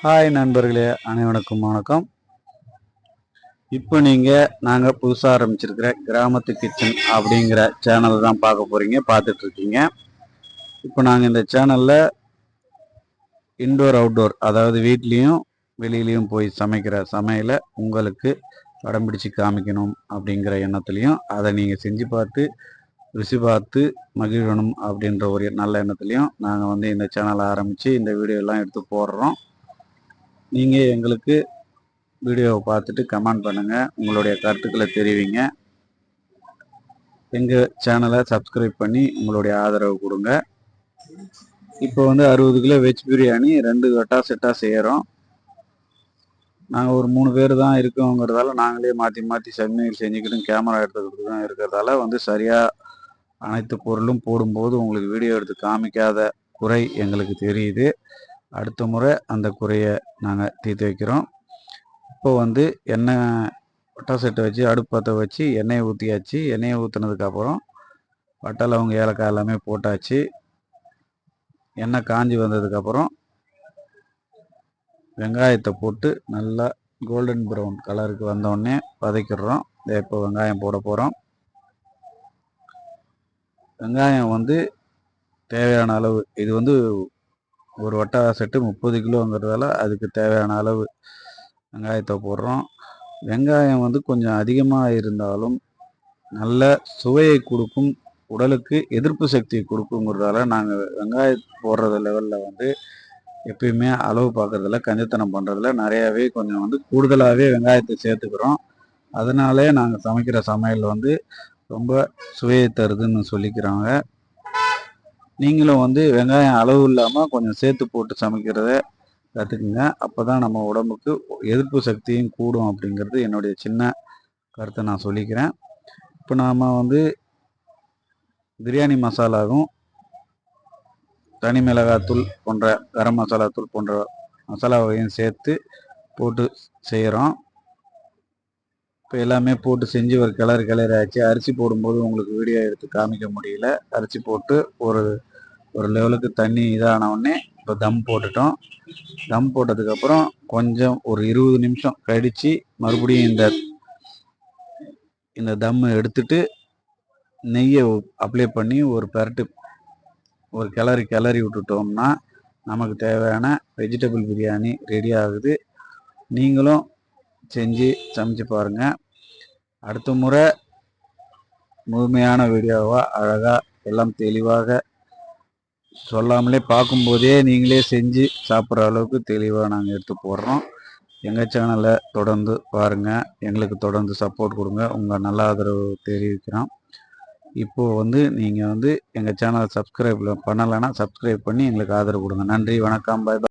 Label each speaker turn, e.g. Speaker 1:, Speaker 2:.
Speaker 1: Hi நண்பர்களே, அனைவருக்கும் வணக்கம். இப்போ நாங்கள் புதுசாக ஆரம்பிச்சிருக்கிற கிராமத்து கிச்சன் அப்படிங்கிற சேனல் தான் பார்த்துட்டு இருக்கீங்க. இப்போ நாங்கள் இந்த சேனலில் இன்டோர் அவுட்டோர், அதாவது வீட்லேயும் வெளியிலையும் போய் சமைக்கிற சமையலை உங்களுக்கு படம் பிடிச்சி காமிக்கணும் அப்படிங்கிற எண்ணத்துலையும், அதை நீங்கள் செஞ்சு பார்த்து ருசி பார்த்து மகிழணும் அப்படின்ற ஒரு நல்ல எண்ணத்துலையும் நாங்கள் இந்த சேனலை ஆரம்பித்து இந்த வீடியோலாம் எடுத்து போடுறோம். நீங்கள் எங்களுக்கு வீடியோவை பார்த்துட்டு கமெண்ட் பண்ணுங்கள், உங்களுடைய கருத்துக்களை தெரிவிங்க. எங்கள் சேனலை சப்ஸ்கிரைப் பண்ணி உங்களுடைய ஆதரவு கொடுங்க. இப்போ 60 கிலோ வெஜ் பிரியாணி 2 கட்டா செட்டாக செய்கிறோம். நாங்கள் ஒரு 3 பேர் தான் இருக்கோங்கிறதால நாங்களே மாற்றி மாற்றி சமையல் செஞ்சுக்கிட்டும் கேமரா எடுத்துக்கிட்டு தான் இருக்கிறதால சரியாக அனைத்து பொருளும் போடும்போது உங்களுக்கு வீடியோ எடுத்து காமிக்காத குறை எங்களுக்கு தெரியுது. அடுத்த முறை அந்த குறையை நாங்கள் தீர்த்து வைக்கிறோம். இப்போ எண்ணெய் வட்டை செட்டை வச்சு அடுப்பு பற்ற வச்சு எண்ணெயை ஊற்றியாச்சு. எண்ணெயை ஊற்றுனதுக்கப்புறம் வட்டை லவங்கம் ஏலக்காய் எல்லாமே போட்டாச்சு. எண்ணெய் காஞ்சி வந்ததுக்கப்புறம் வெங்காயத்தை போட்டு நல்லா கோல்டன் ப்ரௌன் கலருக்கு வந்தோடனே வதக்கிடுறோம். இப்போ வெங்காயம் போட போகிறோம். வெங்காயம் தேவையான அளவு, இது ஒரு வட்டை செட்டு 30 கிலோங்கிறதால அதுக்கு தேவையான அளவு வெங்காயத்தை போடுறோம். வெங்காயம் கொஞ்சம் அதிகமாக இருந்தாலும் நல்ல சுவையை கொடுக்கும், உடலுக்கு எதிர்ப்பு சக்தியை கொடுக்குங்கிறதால நாங்கள் வெங்காயம் போடுறது லெவலில் எப்பயுமே அளவு பார்க்குறதில்ல, கஞ்சத்தனம் பண்ணுறதில்ல. நிறையாவே கொஞ்சம் கூடுதலாகவே வெங்காயத்தை சேர்த்துக்கிறோம். அதனாலே நாங்கள் சமைக்கிற சமையல் ரொம்ப சுவையை தருதுன்னு சொல்லிக்கிறாங்க. நீங்களும் வெங்காயம் அளவு இல்லாமல் கொஞ்சம் சேர்த்து போட்டு சமைக்கிறத கற்றுக்குங்க. அப்போ தான் நம்ம உடம்புக்கு எதிர்ப்பு சக்தியும் கூடும் அப்படிங்கிறது என்னுடைய சின்ன கருத்தை நான் சொல்லிக்கிறேன். இப்போ நாம் பிரியாணி மசாலாவும் தனி மிளகாத்தூள் போன்ற கரம் மசாலா தூள் போன்ற மசாலாவையும் சேர்த்து போட்டு செய்கிறோம். இப்போ எல்லாமே போட்டு செஞ்சு ஒரு கிளறி ஆச்சு. அரிசி போடும்போது உங்களுக்கு வீடியோ எடுத்து காமிக்க முடியல. அரிசி போட்டு ஒரு லெவலுக்கு தண்ணி இதான உடனே இப்போ தம் போட்டுட்டோம். தம் போட்டதுக்கப்புறம் கொஞ்சம் ஒரு 20 நிமிஷம் கழித்து மறுபடியும் இந்த தம்மை எடுத்துட்டு நெய்யை அப்ளை பண்ணி ஒரு கிளறி விட்டுட்டோம்னா நமக்கு தேவையான வெஜிடபிள் பிரியாணி ரெடி ஆகுது. நீங்களும் செஞ்சு சமைச்சு பாருங்கள். அடுத்த முறை முழுமையான வீடியோவாக அழகாக எல்லாம் தெளிவாக சொல்லாமலே பார்க்கும்போதே நீங்களே செஞ்சு சாப்பிட்ற அளவுக்கு தெளிவாக நாங்கள் எடுத்து போடுறோம். எங்கள் சேனலை தொடர்ந்து பாருங்கள், எங்களுக்கு தொடர்ந்து சப்போர்ட் கொடுங்க. உங்கள் நல்ல ஆதரவு தெரிவிக்கிறோம். இப்போது நீங்கள் எங்கள் சேனலை சப்ஸ்கிரைப் பண்ணலைன்னா சப்ஸ்கிரைப் பண்ணி எங்களுக்கு ஆதரவு கொடுங்க. நன்றி, வணக்கம், பாய்.